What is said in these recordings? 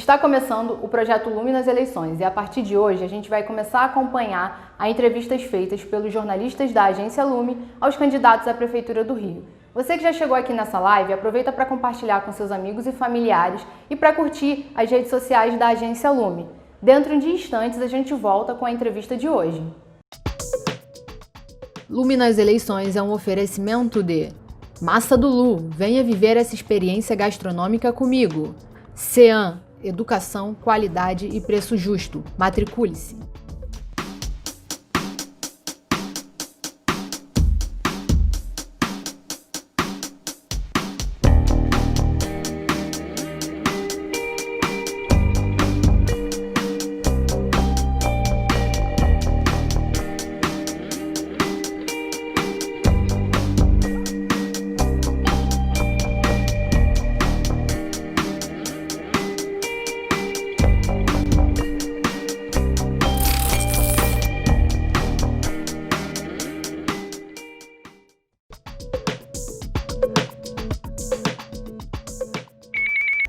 Está começando o projeto Lume nas eleições e a partir de hoje a gente vai começar a acompanhar as entrevistas feitas pelos jornalistas da agência Lume aos candidatos à Prefeitura do Rio. Você que já chegou aqui nessa live, aproveita para compartilhar com seus amigos e familiares e para curtir as redes sociais da agência Lume. Dentro de instantes a gente volta com a entrevista de hoje. Lume nas eleições é um oferecimento de Massa do Lu, venha viver essa experiência gastronômica comigo. Cean, educação, qualidade e preço justo. Matricule-se.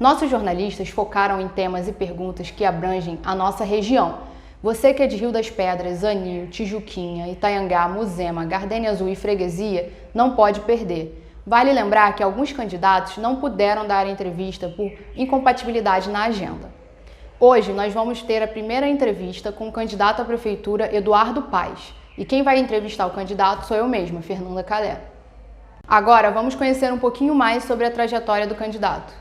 Nossos jornalistas focaram em temas e perguntas que abrangem a nossa região. Você que é de Rio das Pedras, Anil, Tijuquinha, Itaiangá, Muzema, Gardênia Azul e Freguesia, não pode perder. Vale lembrar que alguns candidatos não puderam dar entrevista por incompatibilidade na agenda. Hoje nós vamos ter a primeira entrevista com o candidato à prefeitura Eduardo Paes. E quem vai entrevistar o candidato sou eu mesma, Fernanda Calé. Agora vamos conhecer um pouquinho mais sobre a trajetória do candidato.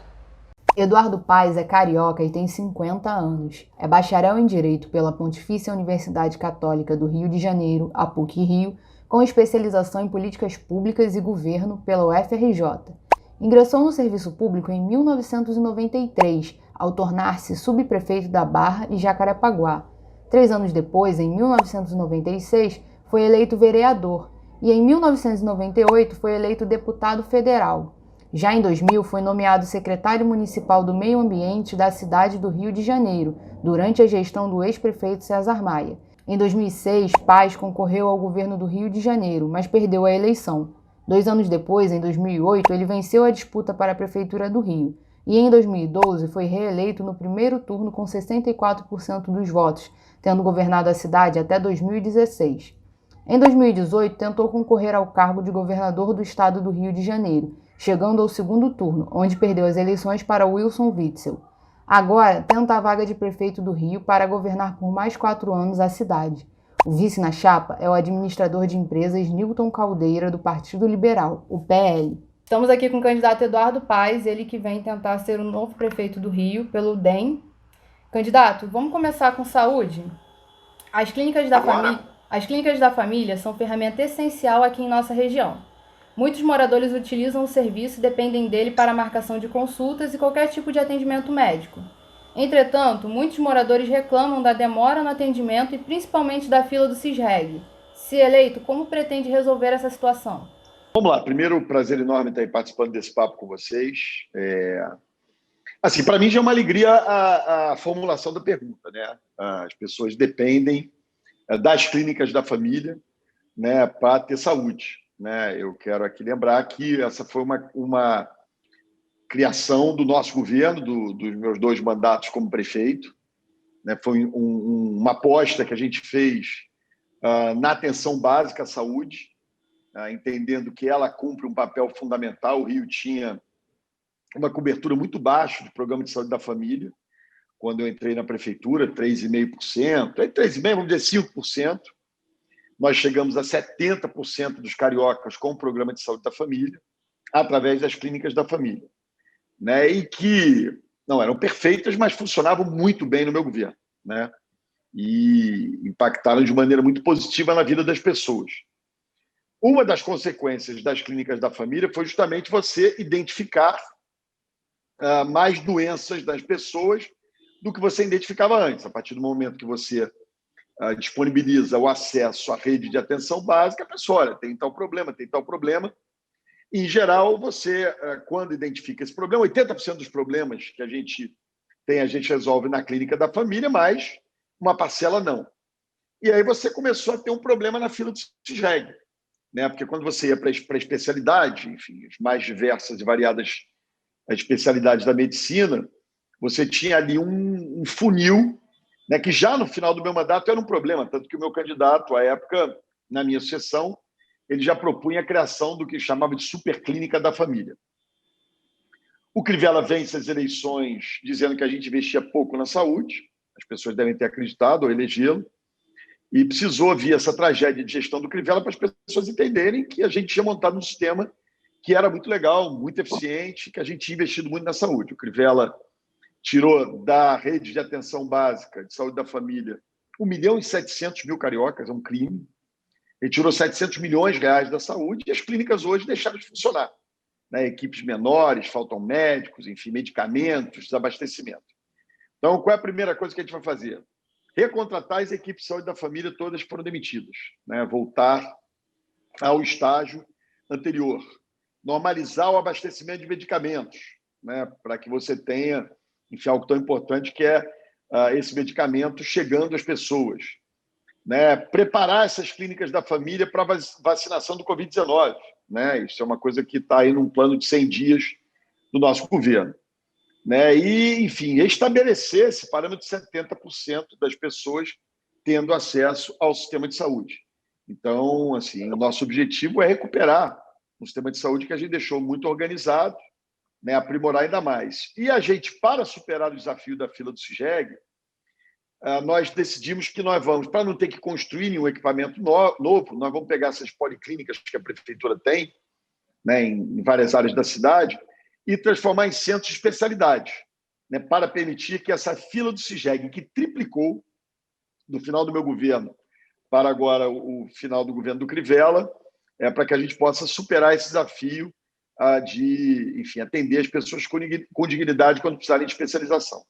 Eduardo Paes é carioca e tem 50 anos. É bacharel em Direito pela Pontifícia Universidade Católica do Rio de Janeiro, a PUC-Rio, com especialização em Políticas Públicas e Governo pela UFRJ. Ingressou no serviço público em 1993, ao tornar-se subprefeito da Barra e Jacarepaguá. 3 anos depois, em 1996, foi eleito vereador e em 1998 foi eleito deputado federal. Já em 2000, foi nomeado secretário municipal do Meio Ambiente da cidade do Rio de Janeiro, durante a gestão do ex-prefeito César Maia. Em 2006, Paes concorreu ao governo do Rio de Janeiro, mas perdeu a eleição. 2 anos depois, em 2008, ele venceu a disputa para a Prefeitura do Rio. E em 2012, foi reeleito no primeiro turno com 64% dos votos, tendo governado a cidade até 2016. Em 2018, tentou concorrer ao cargo de governador do estado do Rio de Janeiro, chegando ao segundo turno, onde perdeu as eleições para Wilson Witzel. Agora, tenta a vaga de prefeito do Rio para governar por mais 4 anos a cidade. O vice na chapa é o administrador de empresas Nilton Caldeira, do Partido Liberal, o PL. Estamos aqui com o candidato Eduardo Paes, ele que vem tentar ser o novo prefeito do Rio pelo DEM. Candidato, vamos começar com saúde? As clínicas da família são ferramenta essencial aqui em nossa região. Muitos moradores utilizam o serviço e dependem dele para a marcação de consultas e qualquer tipo de atendimento médico. Entretanto, muitos moradores reclamam da demora no atendimento e principalmente da fila do CISREG. Se eleito, como pretende resolver essa situação? Vamos lá. Primeiro, prazer enorme estar aí participando desse papo com vocês. Assim, para mim já é uma alegria a formulação da pergunta, né? As pessoas dependem das clínicas da família, né, para ter saúde. Né? Eu quero aqui lembrar que essa foi uma criação do nosso governo, dos meus 2 mandatos como prefeito. Né? Foi uma aposta que a gente fez na atenção básica à saúde, entendendo que ela cumpre um papel fundamental. O Rio tinha uma cobertura muito baixa do programa de saúde da família. Quando eu entrei na prefeitura, 3,5%, 3,5%, vamos dizer 5%. Nós chegamos a 70% dos cariocas com o programa de saúde da família, através das clínicas da família. Né? E que não eram perfeitas, mas funcionavam muito bem no meu governo. Né? E impactaram de maneira muito positiva na vida das pessoas. Uma das consequências das clínicas da família foi justamente você identificar mais doenças das pessoas do que você identificava antes. A partir do momento que você disponibiliza o acesso à rede de atenção básica, a pessoa, olha, tem tal problema, tem tal problema. Em geral, você, quando identifica esse problema, 80% dos problemas que a gente tem, a gente resolve na clínica da família, mas uma parcela não. E aí você começou a ter um problema na fila do CISREG, né? Porque quando você ia para a especialidade, enfim, as mais diversas e variadas especialidades da medicina, você tinha ali um funil, né, que já no final do meu mandato era um problema, tanto que o meu candidato, à época, na minha sucessão, ele já propunha a criação do que chamava de superclínica da família. O Crivella vence as eleições dizendo que a gente investia pouco na saúde, as pessoas devem ter acreditado ou elegê-lo, e precisou vir essa tragédia de gestão do Crivella para as pessoas entenderem que a gente tinha montado um sistema que era muito legal, muito eficiente, que a gente tinha investido muito na saúde. O Crivella tirou da rede de atenção básica de saúde da família 1.700.000 cariocas, é um crime. Ele tirou 700 milhões de reais da saúde e as clínicas hoje deixaram de funcionar. Né? Equipes menores, faltam médicos, enfim, medicamentos, desabastecimento. Então, qual é a primeira coisa que a gente vai fazer? Recontratar as equipes de saúde da família, todas foram demitidas. Né? Voltar ao estágio anterior. Normalizar o abastecimento de medicamentos, né? Para que você tenha, enfim, algo tão importante que é esse medicamento chegando às pessoas. Né? Preparar essas clínicas da família para a vacinação do Covid-19. Né? Isso é uma coisa que está aí num plano de 100 dias do nosso governo. Né? E, enfim, estabelecer esse parâmetro de 70% das pessoas tendo acesso ao sistema de saúde. Então, assim, o nosso objetivo é recuperar um sistema de saúde que a gente deixou muito organizado, né? Aprimorar ainda mais. E a gente, para superar o desafio da fila do CIGEG, nós decidimos que nós vamos, para não ter que construir nenhum equipamento novo, nós vamos pegar essas policlínicas que a prefeitura tem, né, em várias áreas da cidade, e transformar em centros de especialidade, né, para permitir que essa fila do CIGEG, que triplicou do final do meu governo para agora o final do governo do Crivella, para que a gente possa superar esse desafio de, enfim, atender as pessoas com dignidade quando precisarem de especialização.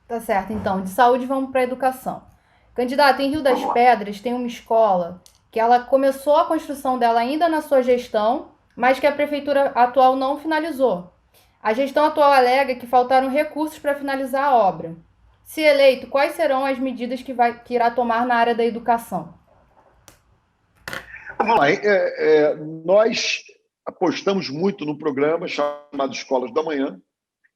Tá certo, então, de saúde vamos para a educação. Candidato, em Rio das Pedras tem uma escola que ela começou a construção dela ainda na sua gestão, mas que a prefeitura atual não finalizou. A gestão atual alega que faltaram recursos para finalizar a obra. Se eleito, quais serão as medidas que irá tomar na área da educação? Vamos lá, nós apostamos muito no programa chamado Escolas da Manhã,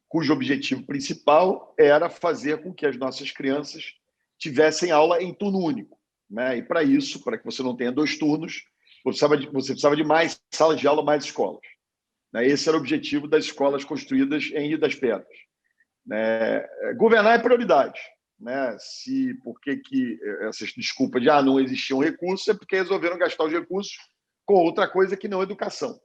cujo objetivo principal era fazer com que as nossas crianças tivessem aula em turno único. Né? E para isso, para que você não tenha 2 turnos, você precisava de mais salas de aula, mais escolas. Né? Esse era o objetivo das escolas construídas em Rio das Pedras. Né? Governar é prioridade. Né? Por que essa desculpa de não existiam recursos é porque resolveram gastar os recursos com outra coisa que não educação.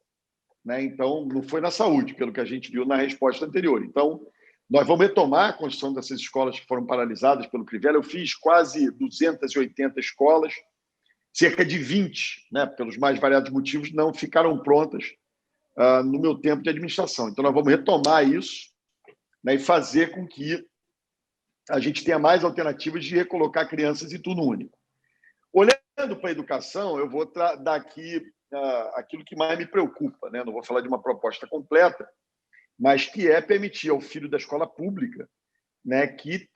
Né? Então, não foi na saúde, pelo que a gente viu na resposta anterior. Então, nós vamos retomar a construção dessas escolas que foram paralisadas pelo Crivella. Eu fiz quase 280 escolas, cerca de 20, né, pelos mais variados motivos, não ficaram prontas no meu tempo de administração. Então, nós vamos retomar isso, né, e fazer com que a gente tenha mais alternativas de recolocar crianças em turno único. Olhando para a educação, eu vou dar aqui aquilo que mais me preocupa, né? Não vou falar de uma proposta completa, mas que é permitir ao filho da escola pública, né, que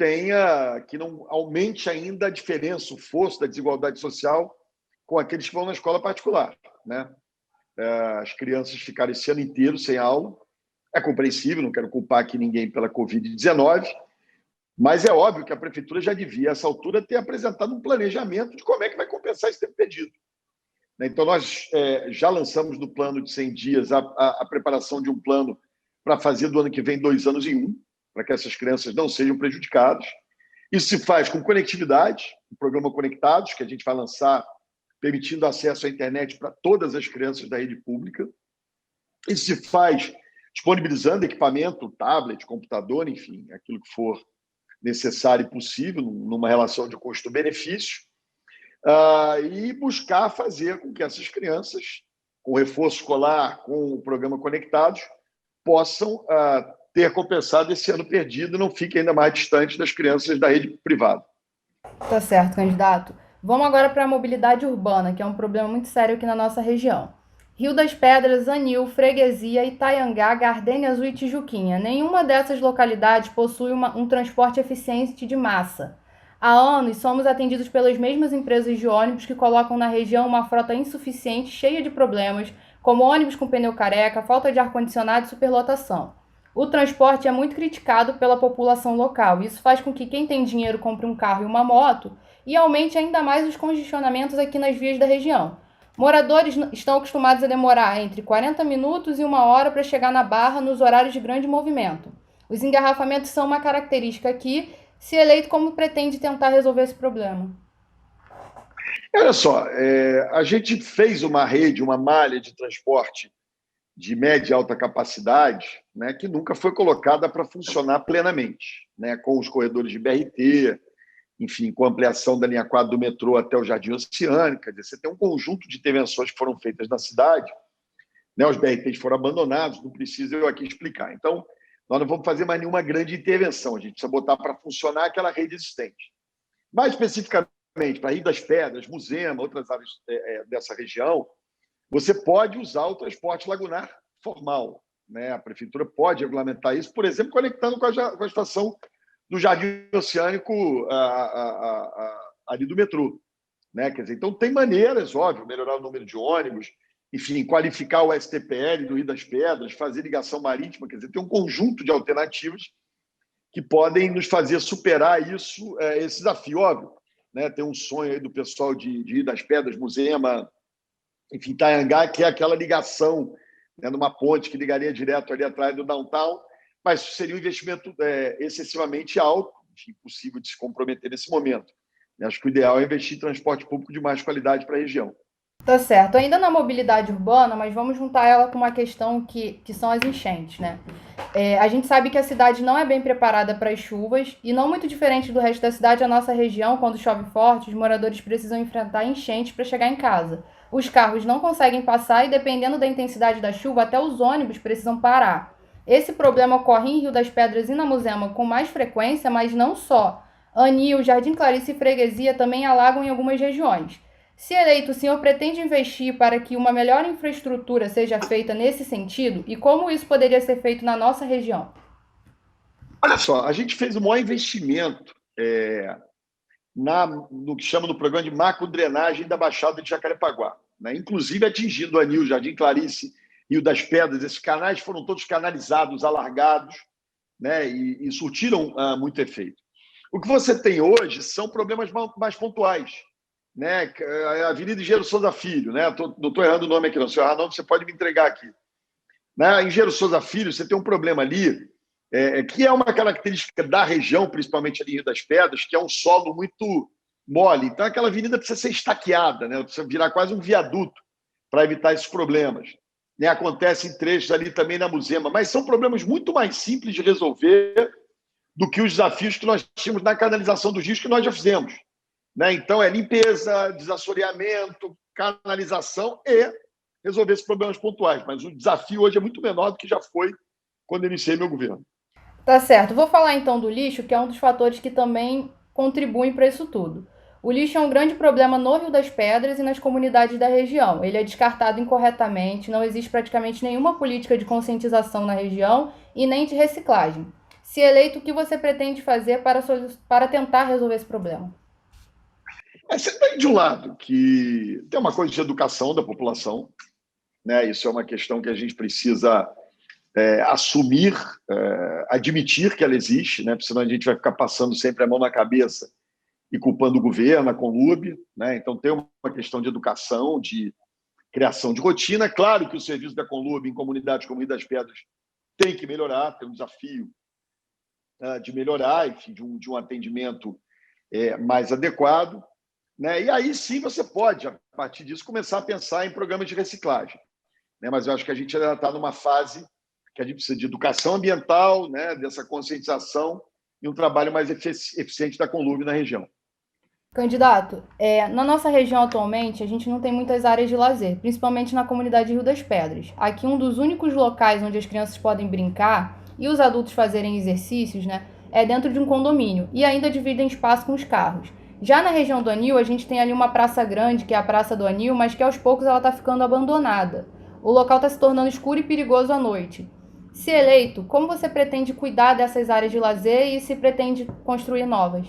não aumente ainda a diferença, o fosso da desigualdade social com aqueles que vão na escola particular. Né? As crianças ficarem esse ano inteiro sem aula, é compreensível, não quero culpar aqui ninguém pela Covid-19, mas é óbvio que a prefeitura já devia, a essa altura, ter apresentado um planejamento de como é que vai compensar esse tempo perdido. Então, nós já lançamos no plano de 100 dias a preparação de um plano para fazer do ano que vem 2 anos em 1, para que essas crianças não sejam prejudicadas. Isso se faz com conectividade, o programa Conectados, que a gente vai lançar, permitindo acesso à internet para todas as crianças da rede pública. Isso se faz disponibilizando equipamento, tablet, computador, enfim, aquilo que for necessário e possível, numa relação de custo-benefício. E buscar fazer com que essas crianças, com reforço escolar, com o programa Conectados, possam ter compensado esse ano perdido e não fiquem ainda mais distantes das crianças da rede privada. Tá certo, candidato. Vamos agora para a mobilidade urbana, que é um problema muito sério aqui na nossa região. Rio das Pedras, Anil, Freguesia, Itaiangá, Gardênia Azul e Tijuquinha. Nenhuma dessas localidades possui um transporte eficiente de massa. Há anos, somos atendidos pelas mesmas empresas de ônibus que colocam na região uma frota insuficiente, cheia de problemas, como ônibus com pneu careca, falta de ar-condicionado e superlotação. O transporte é muito criticado pela população local. Isso faz com que quem tem dinheiro compre um carro e uma moto e aumente ainda mais os congestionamentos aqui nas vias da região. Moradores estão acostumados a demorar entre 40 minutos e 1 hora para chegar na Barra nos horários de grande movimento. Os engarrafamentos são uma característica aqui. Se eleito, como pretende tentar resolver esse problema? Olha só, a gente fez uma rede, uma malha de transporte de média e alta capacidade, né, que nunca foi colocada para funcionar plenamente, né, com os corredores de BRT, enfim, com a ampliação da linha 4 do metrô até o Jardim Oceânico. Quer dizer, você tem um conjunto de intervenções que foram feitas na cidade, né, os BRTs foram abandonados, não precisa eu aqui explicar. Então, nós não vamos fazer mais nenhuma grande intervenção, a gente precisa botar para funcionar aquela rede existente. Mais especificamente, para Rio das Pedras, Muzema, outras áreas dessa região, você pode usar o transporte lagunar formal, né? A prefeitura pode regulamentar isso, por exemplo, conectando com a estação do Jardim Oceânico ali do metrô, né? Quer dizer, então tem maneiras, óbvio, melhorar o número de ônibus, enfim, qualificar o STPL do Rio das Pedras, fazer ligação marítima, quer dizer, tem um conjunto de alternativas que podem nos fazer superar isso, esse desafio, óbvio, né? Tem um sonho aí do pessoal de Rio das Pedras, Muzema, enfim, Itaiangá, que é aquela ligação, né, numa ponte que ligaria direto ali atrás do downtown, mas seria um investimento excessivamente alto, impossível de se comprometer nesse momento. Acho que o ideal é investir em transporte público de mais qualidade para a região. Tá certo. Ainda na mobilidade urbana, mas vamos juntar ela com uma questão que são as enchentes, né? A gente sabe que a cidade não é bem preparada para as chuvas e não muito diferente do resto da cidade, a nossa região, quando chove forte, os moradores precisam enfrentar enchentes para chegar em casa. Os carros não conseguem passar e, dependendo da intensidade da chuva, até os ônibus precisam parar. Esse problema ocorre em Rio das Pedras e na Muzema com mais frequência, mas não só. Anil, Jardim Clarice e Freguesia também alagam em algumas regiões. Se eleito, o senhor pretende investir para que uma melhor infraestrutura seja feita nesse sentido? E como isso poderia ser feito na nossa região? Olha só, a gente fez o maior investimento no que chama no programa de macro-drenagem da Baixada de Jacarepaguá, né? Inclusive atingindo Anil, Jardim Clarice, Rio das Pedras. Esses canais foram todos canalizados, alargados, né? E surtiram muito efeito. O que você tem hoje são problemas mais pontuais, né? A Avenida Engenheiro Souza Filho, né? Não estou errando o nome aqui, não. Se eu errar, não, você pode me entregar aqui. Na Engenheiro Souza Filho, você tem um problema ali, que é uma característica da região, principalmente ali em Rio das Pedras, que é um solo muito mole. Então, aquela avenida precisa ser estaqueada, né? Precisa virar quase um viaduto para evitar esses problemas. Né? Acontece em trechos ali também na Muzema, mas são problemas muito mais simples de resolver do que os desafios que nós tínhamos na canalização dos rios, que nós já fizemos. Né? Então, é limpeza, desassoreamento, canalização e resolver esses problemas pontuais. Mas o desafio hoje é muito menor do que já foi quando eu iniciei meu governo. Tá certo. Vou falar então do lixo, que é um dos fatores que também contribuem para isso tudo. O lixo é um grande problema no Rio das Pedras e nas comunidades da região. Ele é descartado incorretamente, não existe praticamente nenhuma política de conscientização na região e nem de reciclagem. Se eleito, o que você pretende fazer para tentar resolver esse problema? Você tem, de um lado, que tem uma coisa de educação da população, né? Isso é uma questão que a gente precisa assumir, admitir que ela existe, né? Porque senão a gente vai ficar passando sempre a mão na cabeça e culpando o governo, a Conlub, né? Então tem uma questão de educação, de criação de rotina. Claro que o serviço da Conlub em comunidades como Rio das Pedras tem que melhorar, tem um desafio de melhorar, enfim, de um atendimento mais adequado, né? E aí sim você pode, a partir disso, começar a pensar em programas de reciclagem, né? Mas eu acho que a gente ainda está numa fase que a gente precisa de educação ambiental, né? Dessa conscientização e um trabalho mais eficiente da Conlub na região. Candidato, na nossa região atualmente a gente não tem muitas áreas de lazer, principalmente na comunidade de Rio das Pedras. Aqui um dos únicos locais onde as crianças podem brincar e os adultos fazerem exercícios, né, é dentro de um condomínio e ainda dividem espaço com os carros. Já na região do Anil, a gente tem ali uma praça grande, que é a Praça do Anil, mas que aos poucos ela está ficando abandonada. O local está se tornando escuro e perigoso à noite. Se eleito, como você pretende cuidar dessas áreas de lazer e se pretende construir novas?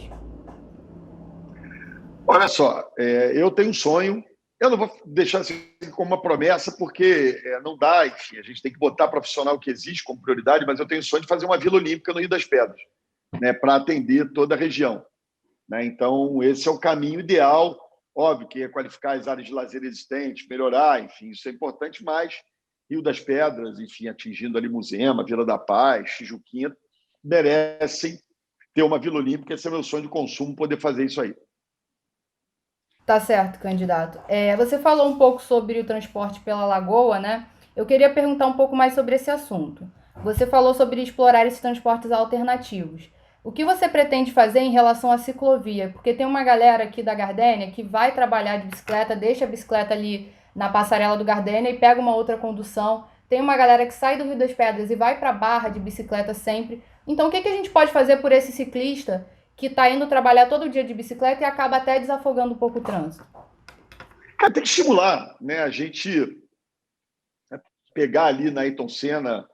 Olha só, eu tenho um sonho, Eu não vou deixar assim como uma promessa, porque não dá, enfim, a gente tem que botar profissional que existe como prioridade, mas eu tenho sonho de fazer uma Vila Olímpica no Rio das Pedras, né, para atender toda a região. Né? Então, esse é o caminho ideal. Óbvio que é qualificar as áreas de lazer existentes, melhorar, enfim, isso é importante, mas Rio das Pedras, enfim, atingindo ali Moema, Vila da Paz, Tijuquinha, merecem ter uma Vila Olímpica. Esse é o meu sonho de consumo, poder fazer isso aí. Tá certo, candidato. Você falou um pouco sobre o transporte pela Lagoa, né? Eu queria perguntar um pouco mais sobre esse assunto. Você falou sobre explorar esses transportes alternativos. O que você pretende fazer em relação à ciclovia? Porque tem uma galera aqui da Gardênia que vai trabalhar de bicicleta, deixa a bicicleta ali na passarela do Gardênia e pega uma outra condução. Tem uma galera que sai do Rio das Pedras e vai para a Barra de bicicleta sempre. Então, o que a gente pode fazer por esse ciclista que está indo trabalhar todo dia de bicicleta e acaba até desafogando um pouco o trânsito? Cara, tem que estimular, né? A gente pegar ali na Ayrton Senna,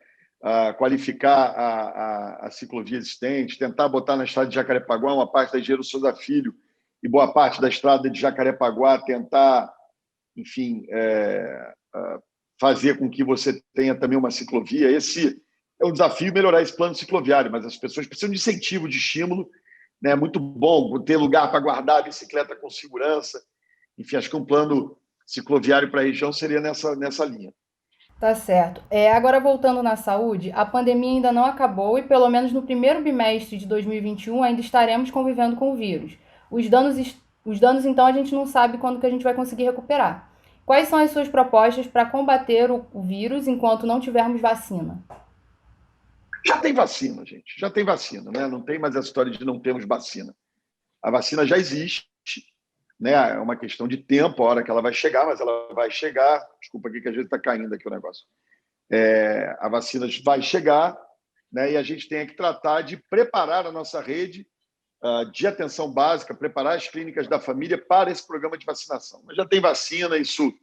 qualificar a ciclovia existente, tentar botar na estrada de Jacarepaguá uma parte da Engenheiro Souza Filho e boa parte da estrada de Jacarepaguá, tentar, enfim, fazer com que você tenha também uma ciclovia. Esse é um desafio, melhorar esse plano cicloviário, mas as pessoas precisam de incentivo, de estímulo. Né? É muito bom ter lugar para guardar a bicicleta com segurança. Enfim, acho que um plano cicloviário para a região seria nessa linha. Tá certo. Agora voltando na saúde, a pandemia ainda não acabou e pelo menos no primeiro bimestre de 2021 ainda estaremos convivendo com o vírus. Os danos então a gente não sabe quando que a gente vai conseguir recuperar. Quais são as suas propostas para combater o vírus enquanto não tivermos vacina? Já tem vacina, gente. Já tem vacina, né? Não tem mais essa história de não termos vacina. A vacina já existe, né? É uma questão de tempo, a hora que ela vai chegar, mas ela vai chegar. Desculpa aqui que a gente está caindo aqui o negócio. A vacina vai chegar, né? E a gente tem que tratar de preparar a nossa rede de atenção básica, preparar as clínicas da família para esse programa de vacinação. Mas já tem vacina, isso,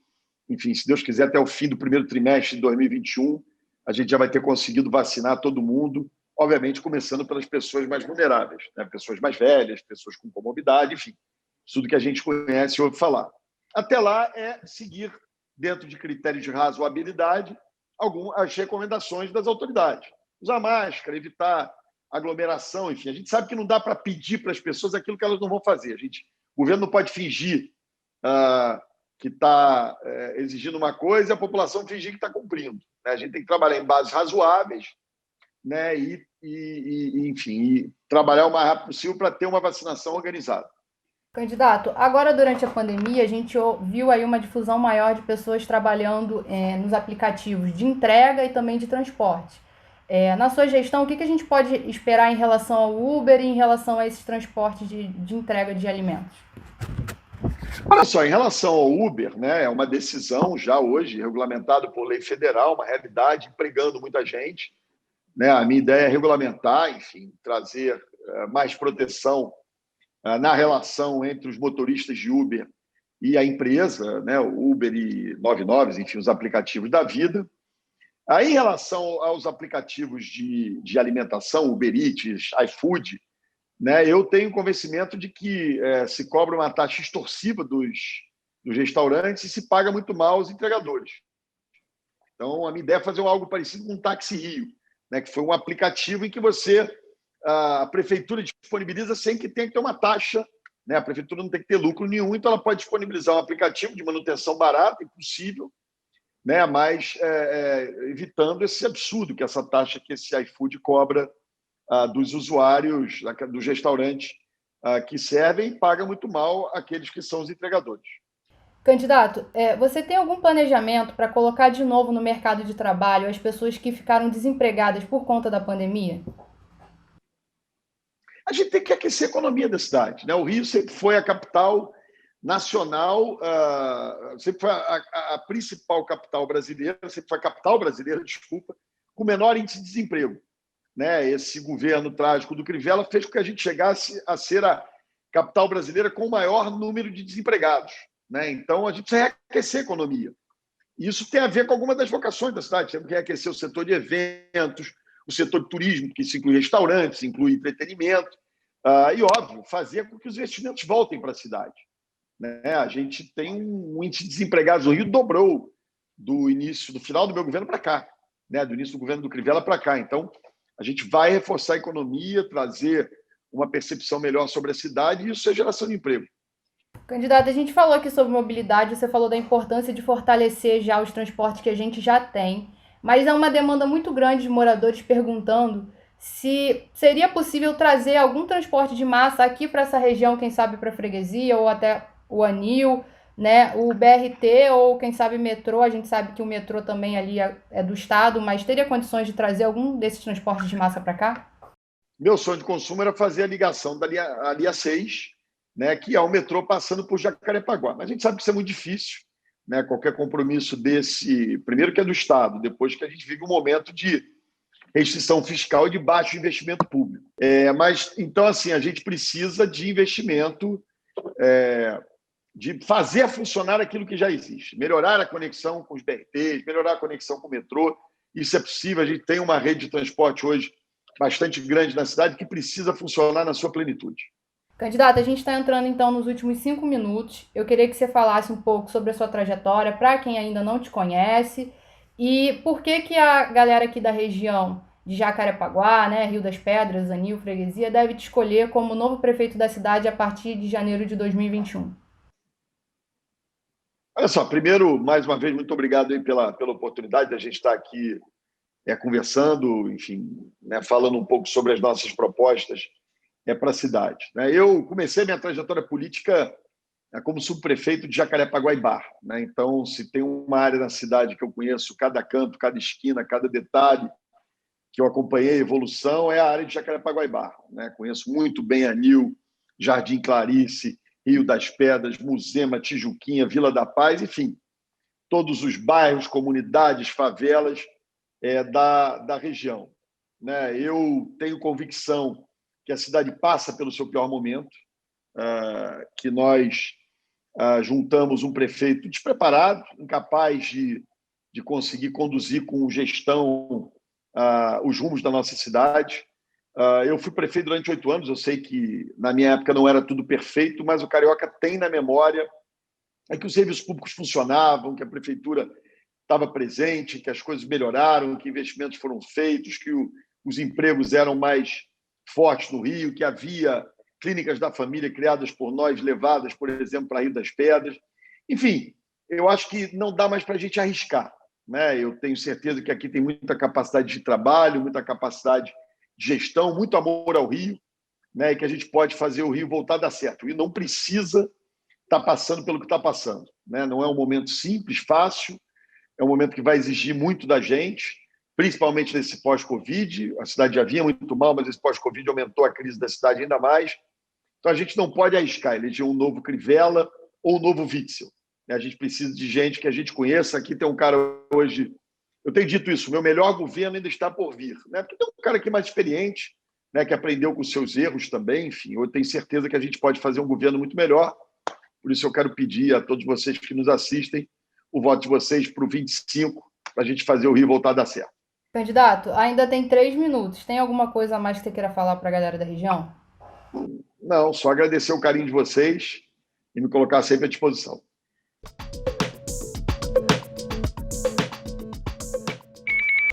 enfim, se Deus quiser, até o fim do primeiro trimestre de 2021, a gente já vai ter conseguido vacinar todo mundo, obviamente começando pelas pessoas mais vulneráveis, né? Pessoas mais velhas, pessoas com comorbidade, enfim, tudo que a gente conhece e ouve falar. Até lá é seguir, dentro de critérios de razoabilidade, as recomendações das autoridades. Usar máscara, evitar aglomeração, enfim. A gente sabe que não dá para pedir para as pessoas aquilo que elas não vão fazer. O governo não pode fingir que está exigindo uma coisa e a população fingir que está cumprindo. Né? A gente tem que trabalhar em bases razoáveis, né? Enfim, e trabalhar o mais rápido possível para ter uma vacinação organizada. Candidato, agora durante a pandemia a gente viu aí uma difusão maior de pessoas trabalhando nos aplicativos de entrega e também de transporte. Na sua gestão, o que a gente pode esperar em relação ao Uber e em relação a esses transportes de entrega de alimentos? Olha só, em relação ao Uber, né, é uma decisão já hoje regulamentada por lei federal, uma realidade, empregando muita gente. Né? A minha ideia é regulamentar, enfim, trazer mais proteção na relação entre os motoristas de Uber e a empresa, né, o Uber e 99, enfim, os aplicativos da vida. Aí, em relação aos aplicativos de alimentação, Uber Eats, iFood, né, eu tenho convencimento de que se cobra uma taxa extorsiva dos restaurantes e se paga muito mal aos entregadores. Então, a minha ideia é fazer algo parecido com o Táxi Rio, né, que foi um aplicativo em que a prefeitura disponibiliza sem que tenha que ter uma taxa. Né? A prefeitura não tem que ter lucro nenhum, então ela pode disponibilizar um aplicativo de manutenção barata, impossível, né? Mas evitando esse absurdo que essa taxa que esse iFood cobra dos usuários, dos restaurantes que servem e paga muito mal aqueles que são os entregadores. Candidato, você tem algum planejamento para colocar de novo no mercado de trabalho as pessoas que ficaram desempregadas por conta da pandemia? A gente tem que aquecer a economia da cidade. Né? O Rio sempre foi a capital nacional, sempre foi a principal capital brasileira, sempre foi a capital brasileira, desculpa, com menor índice de desemprego. Né? Esse governo trágico do Crivella fez com que a gente chegasse a ser a capital brasileira com o maior número de desempregados. Né? Então, a gente precisa reaquecer a economia. Isso tem a ver com algumas das vocações da cidade. Temos que reaquecer o setor de eventos, o setor de turismo, que isso inclui restaurantes, inclui entretenimento, e, óbvio, fazer com que os investimentos voltem para a cidade. né? A gente tem um índice de desempregados no Rio dobrou do final do meu governo para cá, né? Do início do governo do Crivella para cá. Então, a gente vai reforçar a economia, trazer uma percepção melhor sobre a cidade e isso é geração de emprego. Candidato, a gente falou aqui sobre mobilidade, você falou da importância de fortalecer já os transportes que a gente já tem, mas é uma demanda muito grande de moradores perguntando se seria possível trazer algum transporte de massa aqui para essa região, quem sabe para a freguesia ou até o Anil, né? O BRT ou quem sabe metrô, a gente sabe que o metrô também ali é do estado, mas teria condições de trazer algum desses transportes de massa para cá? Meu sonho de consumo era fazer a ligação da linha 6, né, que é o metrô passando por Jacarepaguá. Mas a gente sabe que isso é muito difícil, né? Qualquer compromisso desse, primeiro que é do Estado, depois que a gente vive um momento de restrição fiscal e de baixo investimento público. Mas, então, assim, a gente precisa de investimento, de fazer funcionar aquilo que já existe, melhorar a conexão com os BRTs, melhorar a conexão com o metrô. Isso é possível, a gente tem uma rede de transporte hoje bastante grande na cidade que precisa funcionar na sua plenitude. Candidato, a gente está entrando então nos últimos 5 minutos. Eu queria que você falasse um pouco sobre a sua trajetória, para quem ainda não te conhece, e por que a galera aqui da região de Jacarepaguá, né, Rio das Pedras, Anil, Freguesia, deve te escolher como novo prefeito da cidade a partir de janeiro de 2021. Olha só, primeiro, mais uma vez, muito obrigado aí pela oportunidade de a gente estar aqui conversando, enfim, né, falando um pouco sobre as nossas propostas para a cidade. Né? Eu comecei minha trajetória política como subprefeito de Jacarepaguá e Barra. Né? Então, se tem uma área na cidade que eu conheço cada canto, cada esquina, cada detalhe, que eu acompanhei a evolução, é a área de Jacarepaguá e Barra. Né? Conheço muito bem Anil, Jardim Clarice, Rio das Pedras, Muzema, Tijuquinha, Vila da Paz, enfim, todos os bairros, comunidades, favelas da região. Né? Eu tenho convicção que a cidade passa pelo seu pior momento, que nós juntamos um prefeito despreparado, incapaz de conseguir conduzir com gestão os rumos da nossa cidade. Eu fui prefeito durante 8 anos, eu sei que na minha época não era tudo perfeito, mas o carioca tem na memória que os serviços públicos funcionavam, que a prefeitura estava presente, que as coisas melhoraram, que investimentos foram feitos, que os empregos eram mais fortes no Rio, que havia clínicas da família criadas por nós, levadas, por exemplo, para Rio das Pedras. Enfim, eu acho que não dá mais para a gente arriscar. Né? Eu tenho certeza que aqui tem muita capacidade de trabalho, muita capacidade de gestão, muito amor ao Rio, né? E que a gente pode fazer o Rio voltar a dar certo. E não precisa estar passando pelo que está passando. Né? Não é um momento simples, fácil, é um momento que vai exigir muito da gente, principalmente nesse pós-Covid. A cidade já vinha muito mal, mas esse pós-Covid aumentou a crise da cidade ainda mais. Então, a gente não pode arriscar, eleger um novo Crivella ou um novo Witzel. A gente precisa de gente que a gente conheça. Aqui tem um cara hoje, eu tenho dito isso, o meu melhor governo ainda está por vir. Né? Porque tem um cara aqui mais experiente, né, que aprendeu com os seus erros também. Enfim, eu tenho certeza que a gente pode fazer um governo muito melhor. Por isso eu quero pedir a todos vocês que nos assistem o voto de vocês para o 25, para a gente fazer o Rio voltar a dar certo. Candidato, ainda tem 3 minutos. Tem alguma coisa a mais que você queira falar para a galera da região? Não, só agradecer o carinho de vocês e me colocar sempre à disposição.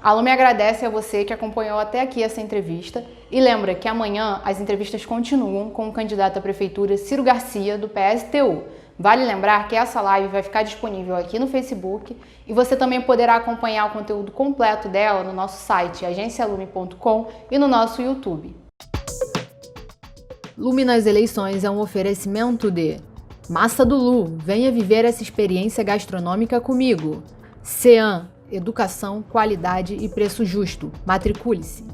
A Lume agradece a você que acompanhou até aqui essa entrevista e lembra que amanhã as entrevistas continuam com o candidato à prefeitura Ciro Garcia, do PSTU. Vale lembrar que essa live vai ficar disponível aqui no Facebook e você também poderá acompanhar o conteúdo completo dela no nosso site agencialume.com e no nosso YouTube. Lume nas eleições é um oferecimento de Massa do Lu, venha viver essa experiência gastronômica comigo. CEAM, educação, qualidade e preço justo. Matricule-se.